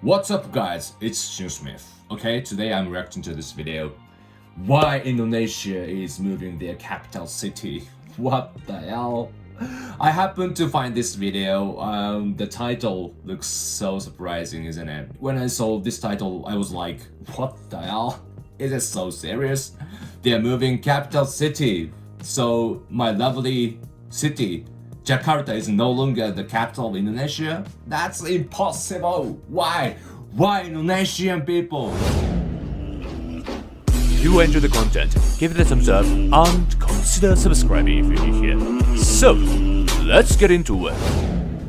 What's up guys, it's Smith. Okay, today I'm reacting to this video. Why Indonesia is moving their capital city. What the hell? I happened to find this video. The title looks so surprising, isn't it? When I saw this title, I was like, what the hell? Is it so serious? They're moving capital city. So my lovely city, Jakarta, is no longer the capital of Indonesia? That's impossible. Why? Why Indonesian people? If you enjoy the content, give it a thumbs up and consider subscribing if you're new here. So, let's get into it.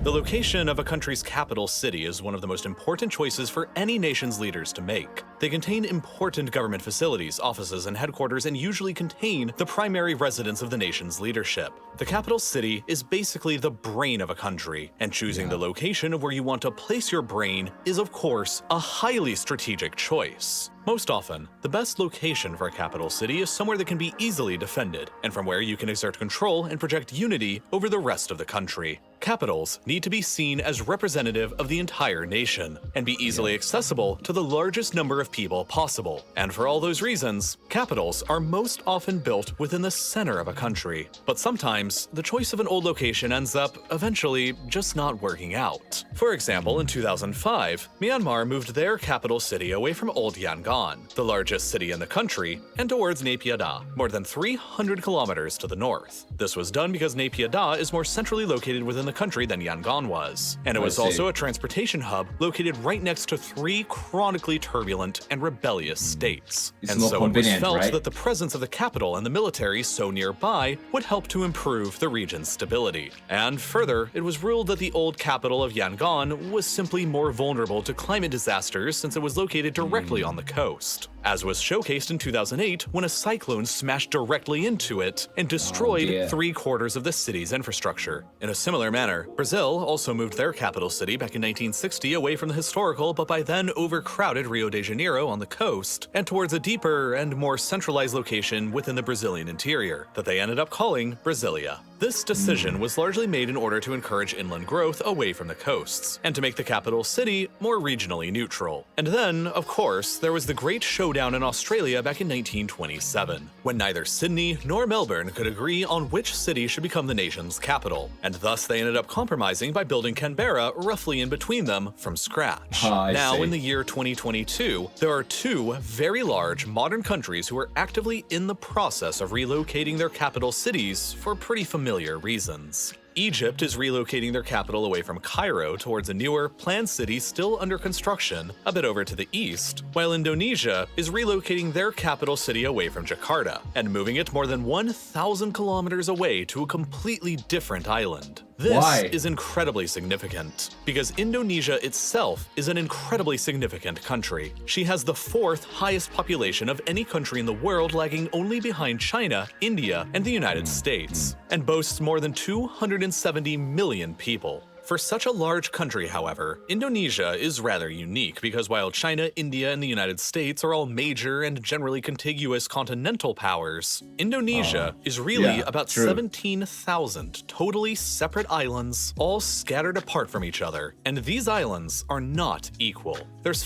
The location of a country's capital city is one of the most important choices for any nation's leaders to make. They contain important government facilities, offices, and headquarters, and usually contain the primary residence of the nation's leadership. The capital city is basically the brain of a country, and choosing the location of where you want to place your brain is, of course, a highly strategic choice. Most often, the best location for a capital city is somewhere that can be easily defended, and from where you can exert control and project unity over the rest of the country. Capitals need to be seen as representative of the entire nation, and be easily accessible to the largest number of people possible. And for all those reasons, capitals are most often built within the center of a country. But sometimes, the choice of an old location ends up, eventually, just not working out. For example, in 2005, Myanmar moved their capital city away from Old Yangon, the largest city in the country, and towards Naypyidaw, Da, more than 300 kilometers to the north. This was done because Naypyidaw Da is more centrally located within the country than Yangon was, and it was also a transportation hub located right next to three chronically turbulent and rebellious states. It's and more so it was felt right? that the presence of the capital and the military so nearby would help to improve the region's stability. And further, it was ruled that the old capital of Yangon was simply more vulnerable to climate disasters since it was located directly on the coast, as was showcased in 2008 when a cyclone smashed directly into it and destroyed 3/4 of the city's infrastructure. In a similar manner, Brazil also moved their capital city back in 1960 away from the historical but by then overcrowded Rio de Janeiro on the coast and towards a deeper and more centralized location within the Brazilian interior that they ended up calling Brasilia. This decision was largely made in order to encourage inland growth away from the coasts, and to make the capital city more regionally neutral. And then, of course, there was the Great Showdown in Australia back in 1927, when neither Sydney nor Melbourne could agree on which city should become the nation's capital, and thus they ended up compromising by building Canberra roughly in between them from scratch. Now, in the year 2022, there are two very large modern countries who are actively in the process of relocating their capital cities for pretty familiar reasons. Egypt is relocating their capital away from Cairo towards a newer, planned city still under construction a bit over to the east, while Indonesia is relocating their capital city away from Jakarta and moving it more than 1,000 kilometers away to a completely different island. This is incredibly significant, because Indonesia itself is an incredibly significant country. She has the 4th highest population of any country in the world, lagging only behind China, India, and the United States, and boasts more than 270 million people. For such a large country, however, Indonesia is rather unique because while China, India, and the United States are all major and generally contiguous continental powers, Indonesia is really about 17,000 totally separate islands, all scattered apart from each other, and these islands are not equal. There's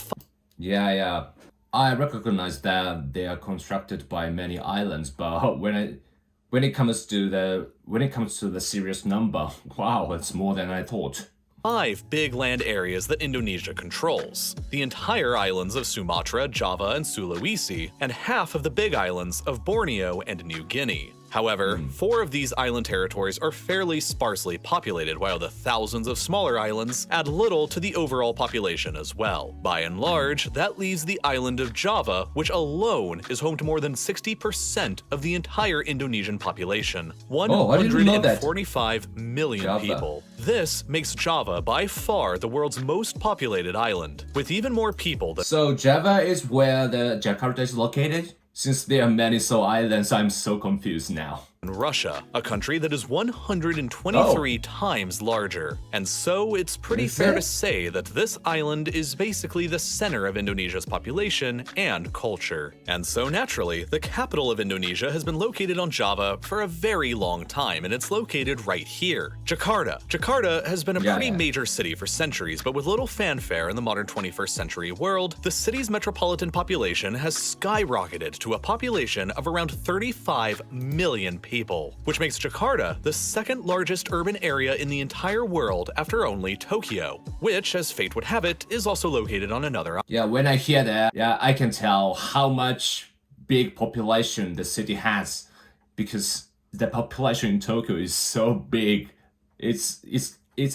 I recognize that they are constructed by many islands, but when it comes to the serious number, wow, it's more than I thought. 5 big land areas that Indonesia controls: the entire islands of Sumatra, Java, and Sulawesi, and half of the big islands of Borneo and New Guinea. However, 4 of these island territories are fairly sparsely populated, while the thousands of smaller islands add little to the overall population as well. By and large, that leaves the island of Java, which alone is home to more than 60% of the entire Indonesian population, 145 million people. This makes Java by far the world's most populated island, with even more people than— So Java is where the Jakarta is located? Since there are many islands, I'm so confused now. Russia, a country that is 123 times larger. And so it's pretty fair to say that this island is basically the center of Indonesia's population and culture. And so naturally, the capital of Indonesia has been located on Java for a very long time, and it's located right here, Jakarta. Jakarta has been a pretty major city for centuries, but with little fanfare in the modern 21st century world, the city's metropolitan population has skyrocketed to a population of around 35 million people, which makes Jakarta the second largest urban area in the entire world after only Tokyo, which, as fate would have it, is also located on another island. Yeah, when I hear that, I can tell how much big population the city has, because the population in Tokyo is so big. It's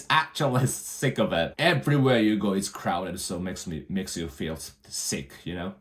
actually sick of it. Everywhere you go, it's crowded, so makes you feel sick, you know?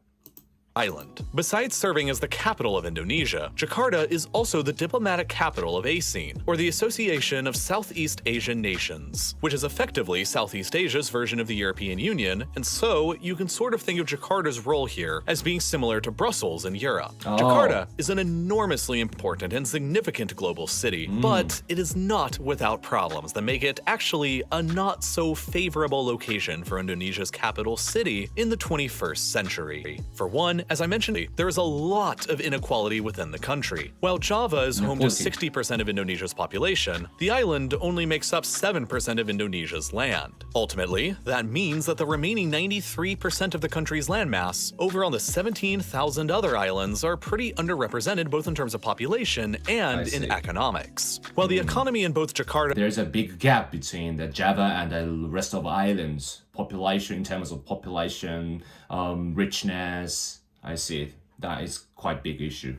Island. Besides serving as the capital of Indonesia, Jakarta is also the diplomatic capital of ASEAN, or the Association of Southeast Asian Nations, which is effectively Southeast Asia's version of the European Union, and so you can sort of think of Jakarta's role here as being similar to Brussels in Europe. Jakarta is an enormously important and significant global city, but it is not without problems that make it actually a not so favorable location for Indonesia's capital city in the 21st century. For one, as I mentioned, there is a lot of inequality within the country. While Java is home to 60% of Indonesia's population, the island only makes up 7% of Indonesia's land. Ultimately, that means that the remaining 93% of the country's landmass, over on the 17,000 other islands, are pretty underrepresented both in terms of population and in economics. While the economy in both Jakarta— There's a big gap between the Java and the rest of islands. Population, in terms of population, richness. I see. That is quite big issue.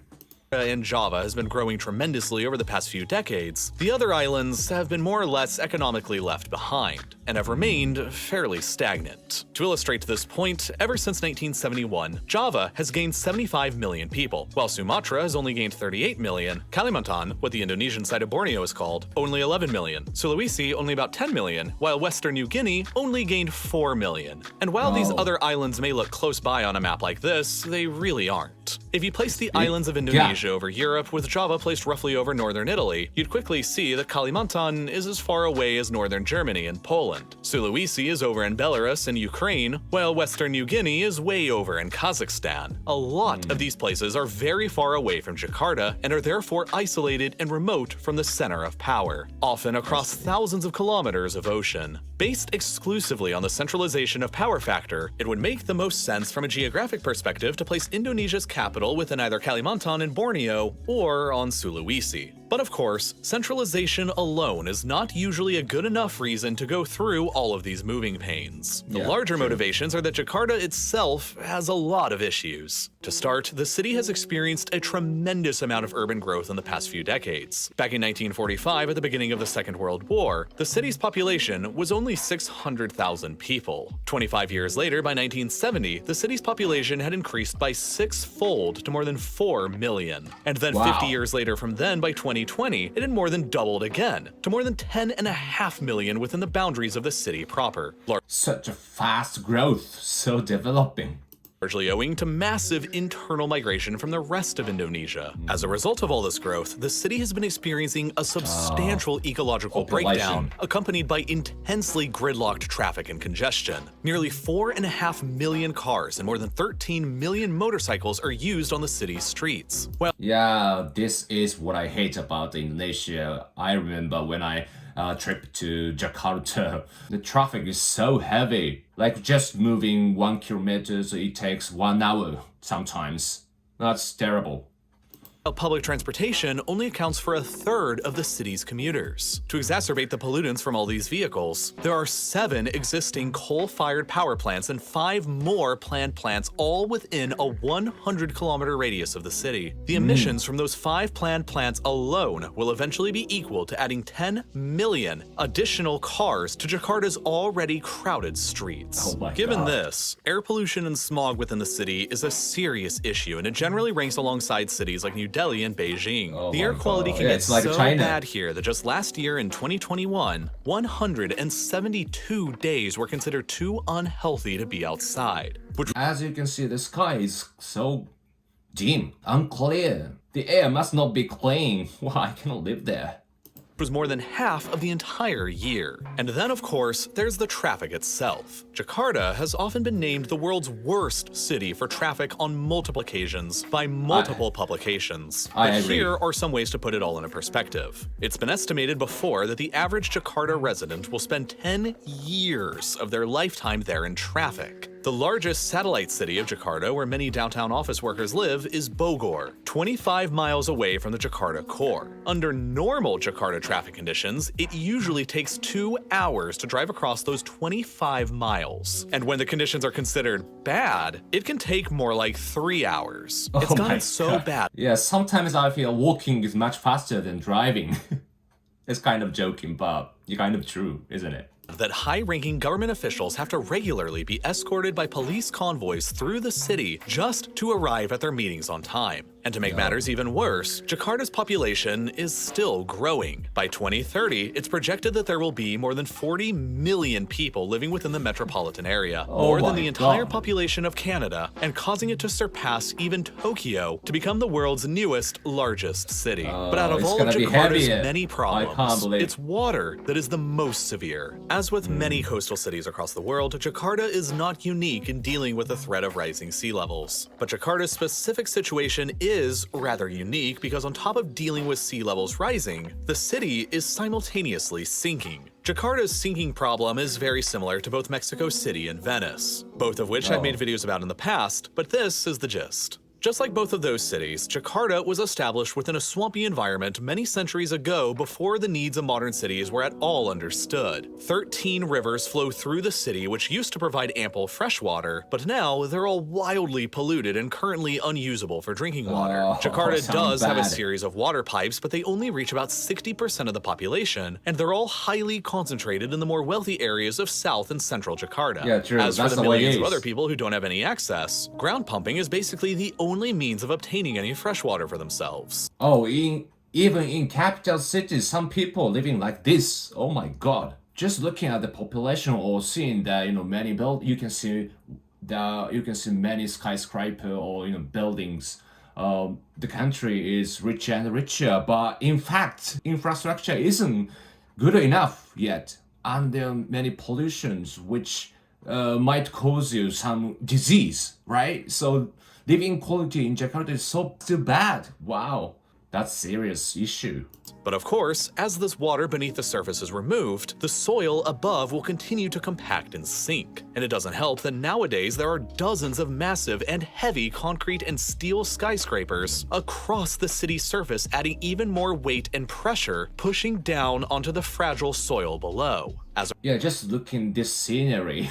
And Java has been growing tremendously over the past few decades, the other islands have been more or less economically left behind, and have remained fairly stagnant. To illustrate this point, ever since 1971, Java has gained 75 million people, while Sumatra has only gained 38 million, Kalimantan, what the Indonesian side of Borneo is called, only 11 million, Sulawesi only about 10 million, while Western New Guinea only gained 4 million. And while these other islands may look close by on a map like this, they really aren't. If you place the islands of Indonesia over Europe, with Java placed roughly over northern Italy, you'd quickly see that Kalimantan is as far away as northern Germany and Poland. Sulawesi is over in Belarus and Ukraine, while Western New Guinea is way over in Kazakhstan. A lot of these places are very far away from Jakarta and are therefore isolated and remote from the center of power, often across thousands of kilometers of ocean. Based exclusively on the centralization of power factor, it would make the most sense from a geographic perspective to place Indonesia's capital within either Kalimantan and Borneo or on Sulawesi. But of course, centralization alone is not usually a good enough reason to go through all of these moving pains. The larger motivations are that Jakarta itself has a lot of issues. To start, the city has experienced a tremendous amount of urban growth in the past few decades. Back in 1945, at the beginning of the Second World War, the city's population was only 600,000 people. 25 years later, by 1970, the city's population had increased by 6-fold to more than 4 million. And then 50 years later from then, by 2020, it had more than doubled again, to more than 10.5 million within the boundaries of the city proper. Such a fast growth, so developing. Largely owing to massive internal migration from the rest of Indonesia. As a result of all this growth, the city has been experiencing a substantial ecological breakdown, accompanied by intensely gridlocked traffic and congestion. Nearly 4.5 million cars and more than 13 million motorcycles are used on the city's streets. Well, yeah, this is what I hate about Indonesia. I remember when I trip to Jakarta, the traffic is so heavy. Like just moving 1 kilometer, so it takes 1 hour sometimes. That's terrible. Public transportation only accounts for 1/3 of the city's commuters. To exacerbate the pollutants from all these vehicles, there are 7 existing coal-fired power plants and 5 more planned plants, all within a 100-kilometer radius of the city. The emissions from those 5 planned plants alone will eventually be equal to adding 10 million additional cars to Jakarta's already crowded streets. Given this, air pollution and smog within the city is a serious issue, and it generally ranks alongside cities like New Delhi and Beijing. The air quality can get so bad here that just last year in 2021, 172 days were considered too unhealthy to be outside. As you can see, the sky is so dim, unclear. The air must not be clean. Well, I cannot live there. Was more than half of the entire year. And then, of course, there's the traffic itself. Jakarta has often been named the world's worst city for traffic on multiple occasions by multiple publications. I But agree. here are some ways to put it all into perspective. It's been estimated before that the average Jakarta resident will spend 10 years of their lifetime there in traffic. The largest satellite city of Jakarta, where many downtown office workers live, is Bogor, 25 miles away from the Jakarta core. Under normal Jakarta traffic conditions, it usually takes 2 hours to drive across those 25 miles. And when the conditions are considered bad, it can take more like 3 hours. It's Oh my gotten so God. bad. Yeah, sometimes I feel walking is much faster than driving. It's kind of joking, but it's kind of true, isn't it? That high-ranking government officials have to regularly be escorted by police convoys through the city just to arrive at their meetings on time. And to make matters even worse, Jakarta's population is still growing. By 2030, it's projected that there will be more than 40 million people living within the metropolitan area, more than my the entire God. population of Canada, and causing it to surpass even Tokyo to become the world's newest, largest city. But out of it's all of gonna be Jakarta's heavier. many I can't problems, believe. it's water that is the most severe. As with many coastal cities across the world, Jakarta is not unique in dealing with the threat of rising sea levels. But Jakarta's specific situation is rather unique because on top of dealing with sea levels rising, the city is simultaneously sinking. Jakarta's sinking problem is very similar to both Mexico City and Venice, both of which I've made videos about in the past, but this is the gist. Just like both of those cities, Jakarta was established within a swampy environment many centuries ago before the needs of modern cities were at all understood. 13 rivers flow through the city which used to provide ample fresh water, but now they're all wildly polluted and currently unusable for drinking water. Jakarta sounds does have a bad. series of water pipes, but they only reach about 60% of the population, and they're all highly concentrated in the more wealthy areas of South and Central Jakarta. Yeah, true. As for That's the the way it millions of is. other people who don't have any access, ground pumping is basically the only means of obtaining any fresh water for themselves. Oh, even in capital cities, some people living like this. Oh my God! Just looking at the population or seeing that many you can see many skyscraper or buildings. The country is richer and richer, but in fact, infrastructure isn't good enough yet, and there are many pollutions which might cause you some disease, right? So living quality in Jakarta is so still bad. Wow, that's serious issue. But of course, as this water beneath the surface is removed, the soil above will continue to compact and sink. And it doesn't help that nowadays there are dozens of massive and heavy concrete and steel skyscrapers across the city's surface, adding even more weight and pressure, pushing down onto the fragile soil below. As Yeah, just looking this scenery,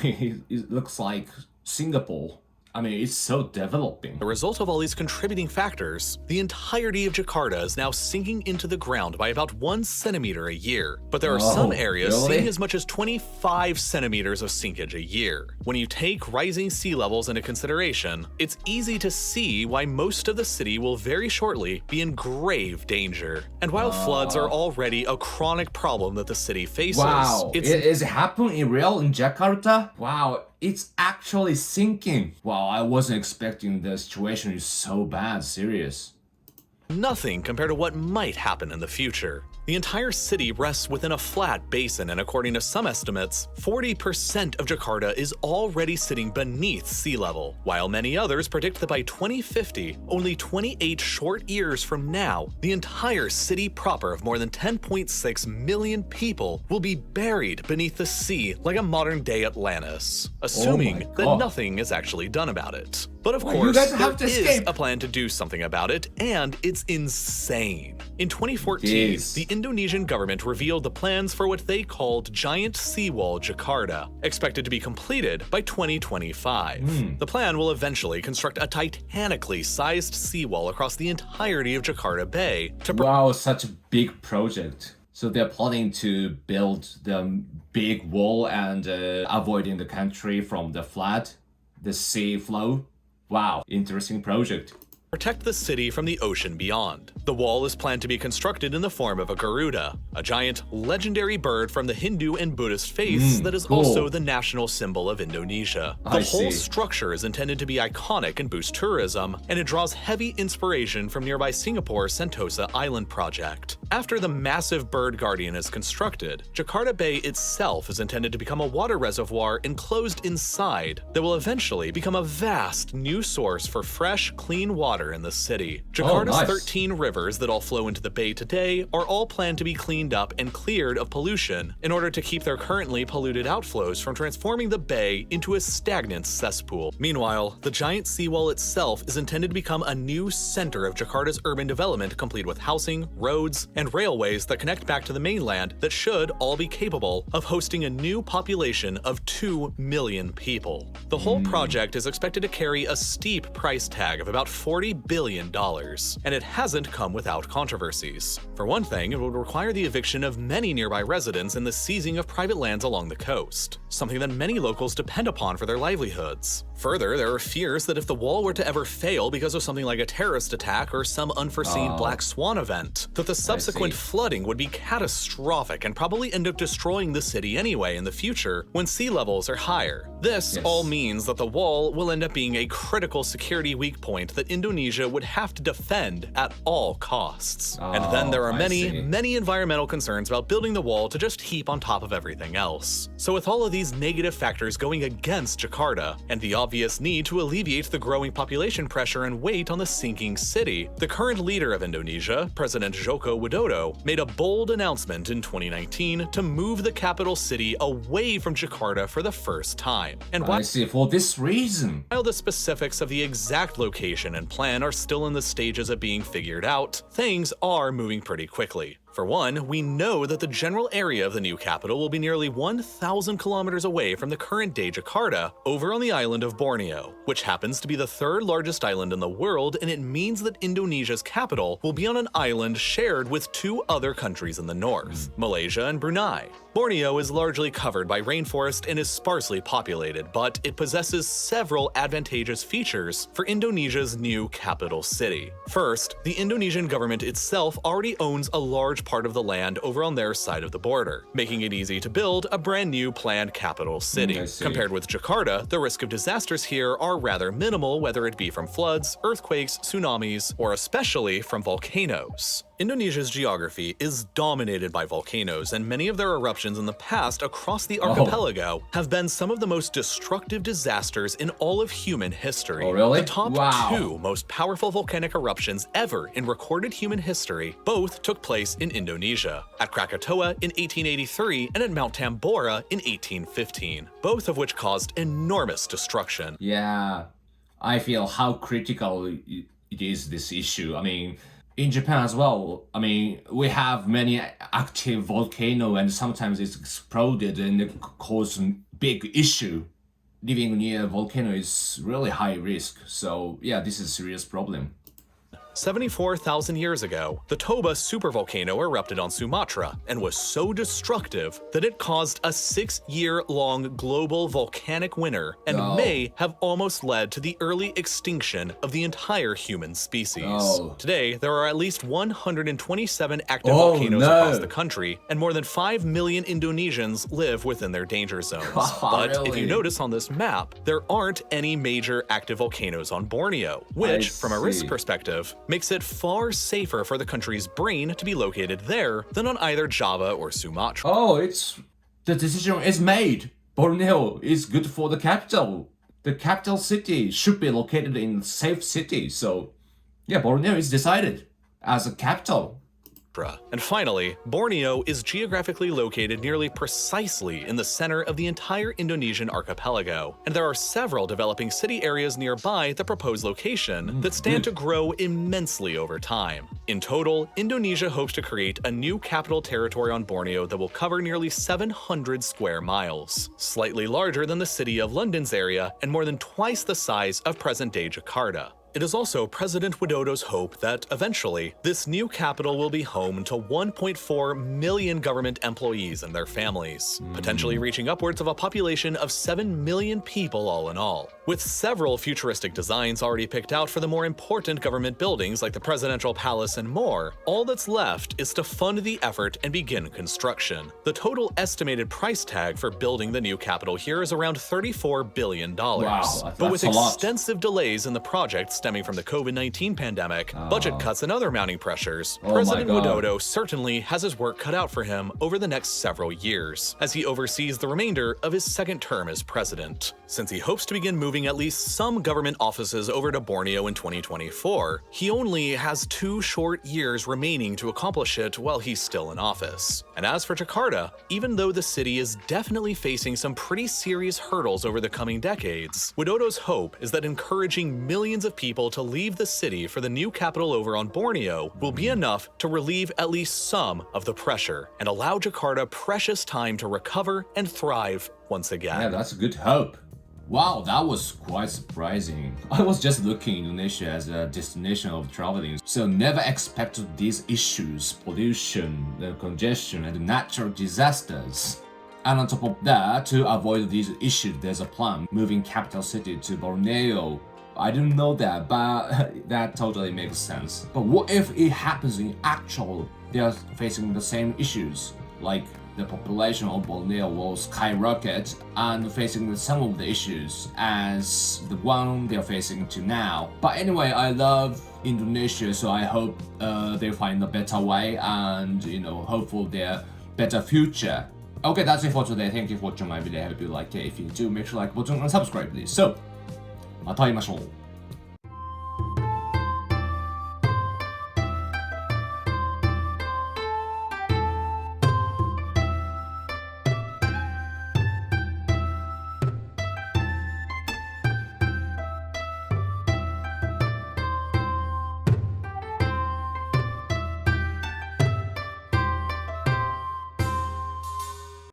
it looks like Singapore. I mean, it's so developing. a result of all these contributing factors, the entirety of Jakarta is now sinking into the ground by about 1 centimeter a year. But there are some areas really? seeing as much as 25 centimeters of sinkage a year. When you take rising sea levels into consideration, it's easy to see why most of the city will very shortly be in grave danger. And while floods are already a chronic problem that the city faces, Wow, it's is it happening in real in Jakarta? Wow, it's actually sinking. Wow, I wasn't expecting the situation is so bad, serious. nothing compared to what might happen in the future. The entire city rests within a flat basin, and according to some estimates, 40% of Jakarta is already sitting beneath sea level, while many others predict that by 2050, only 28 short years from now, the entire city proper of more than 10.6 million people will be buried beneath the sea like a modern-day Atlantis, assuming that God. nothing is actually done about it. But of Well, you course, guys there have to is escape. a plan to do something about it, and it's insane. In 2014, Jeez. the Indonesian government revealed the plans for what they called Giant Seawall Jakarta, expected to be completed by 2025. The plan will eventually construct a titanically sized seawall across the entirety of Jakarta Bay to Wow, such a big project. So they're planning to build the big wall and avoiding the country from the flood, the sea flow. Wow, interesting project. protect the city from the ocean beyond. The wall is planned to be constructed in the form of a Garuda, a giant legendary bird from the Hindu and Buddhist faiths that is cool. also the national symbol of Indonesia. The I whole see. structure is intended to be iconic and boost tourism, and it draws heavy inspiration from nearby Singapore's Sentosa Island project. After the massive bird guardian is constructed, Jakarta Bay itself is intended to become a water reservoir enclosed inside that will eventually become a vast new source for fresh, clean water in the city. Jakarta's nice. 13 rivers that all flow into the bay today are all planned to be cleaned up and cleared of pollution in order to keep their currently polluted outflows from transforming the bay into a stagnant cesspool. Meanwhile, the giant seawall itself is intended to become a new center of Jakarta's urban development, complete with housing, roads, and railways that connect back to the mainland that should all be capable of hosting a new population of 2 million people. The whole project is expected to carry a steep price tag of about $40 billion, and it hasn't come without controversies. For one thing, it would require the eviction of many nearby residents and the seizing of private lands along the coast, something that many locals depend upon for their livelihoods. Further, there are fears that if the wall were to ever fail because of something like a terrorist attack or some unforeseen black swan event, that the subsequent flooding would be catastrophic and probably end up destroying the city anyway in the future when sea levels are higher. This all means that the wall will end up being a critical security weak point that Indonesia would have to defend at all costs. And then there are many environmental concerns about building the wall to just heap on top of everything else. So with all of these negative factors going against Jakarta, and the obvious need to alleviate the growing population pressure and weight on the sinking city, the current leader of Indonesia, President Joko Widodo, made a bold announcement in 2019 to move the capital city away from Jakarta for the first time. And I see, for this reason. while the specifics of the exact location and plan are still in the stages of being figured out, things are moving pretty quickly. For one, we know that the general area of the new capital will be nearly 1,000 kilometers away from the current-day Jakarta, over on the island of Borneo, which happens to be the third largest island in the world, and it means that Indonesia's capital will be on an island shared with 2 other countries in the north, Malaysia and Brunei. Borneo is largely covered by rainforest and is sparsely populated, but it possesses several advantageous features for Indonesia's new capital city. First, the Indonesian government itself already owns a large part of the land over on their side of the border, making it easy to build a brand new planned capital city. Compared with Jakarta, the risk of disasters here are rather minimal, whether it be from floods, earthquakes, tsunamis, or especially from volcanoes. Indonesia's geography is dominated by volcanoes, and many of their eruptions in the past across the archipelago have been some of the most destructive disasters in all of human history. Oh, really? The top Wow. 2 most powerful volcanic eruptions ever in recorded human history both took place in Indonesia, at Krakatoa in 1883 and at Mount Tambora in 1815, both of which caused enormous destruction. Yeah, I feel how critical it is, this issue. I mean, in Japan as well, I mean, we have many active volcano and sometimes it's exploded and it causes big issue. Living near a volcano is really high risk. So yeah, this is a serious problem. 74,000 years ago, the Toba supervolcano erupted on Sumatra and was so destructive that it caused a 6-year-long global volcanic winter and may have almost led to the early extinction of the entire human species. Today, there are at least 127 active volcanoes across the country, and more than 5 million Indonesians live within their danger zones. But if you notice on this map, there aren't any major active volcanoes on Borneo, which, from a risk perspective, makes it far safer for the country's brain to be located there than on either Java or Sumatra. The decision is made. Borneo is good for the capital. The capital city should be located in a safe city. So yeah, Borneo is decided as a capital. And finally, Borneo is geographically located nearly precisely in the center of the entire Indonesian archipelago, and there are several developing city areas nearby the proposed location that stand to grow immensely over time. In total, Indonesia hopes to create a new capital territory on Borneo that will cover nearly 700 square miles, slightly larger than the city of London's area and more than twice the size of present-day Jakarta. It is also President Widodo's hope that eventually this new capital will be home to 1.4 million government employees and their families, potentially reaching upwards of a population of 7 million people all in all. With several futuristic designs already picked out for the more important government buildings like the presidential palace and more, all that's left is to fund the effort and begin construction. The total estimated price tag for building the new capital here is around $34 billion. Wow, but with that's a lot. extensive delays in the project stemming from the COVID-19 pandemic, budget cuts and other mounting pressures, Oh President my God. Widodo certainly has his work cut out for him over the next several years, as he oversees the remainder of his second term as president. Since he hopes to begin moving at least some government offices over to Borneo in 2024, he only has 2 short years remaining to accomplish it while he's still in office. And as for Jakarta, even though the city is definitely facing some pretty serious hurdles over the coming decades, Widodo's hope is that encouraging millions of people to leave the city for the new capital over on Borneo will be enough to relieve at least some of the pressure and allow Jakarta precious time to recover and thrive once again. Yeah, that's a good hope. Wow, that was quite surprising. I was just looking Indonesia as a destination of traveling, so never expected these issues, pollution, the congestion, and natural disasters. And on top of that, to avoid these issues, there's a plan moving capital city to Borneo. I didn't know that, but that totally makes sense. But what if it happens in actual? They are facing the same issues, like the population of Borneo will skyrocket and facing some of the issues as the one they're facing to now. But anyway, I love Indonesia, so I hope they find a better way and hope for their better future. Okay, that's it for today. Thank you for watching my video. I hope you liked it. If you do, make sure to like button and subscribe please. So, また会いましょう。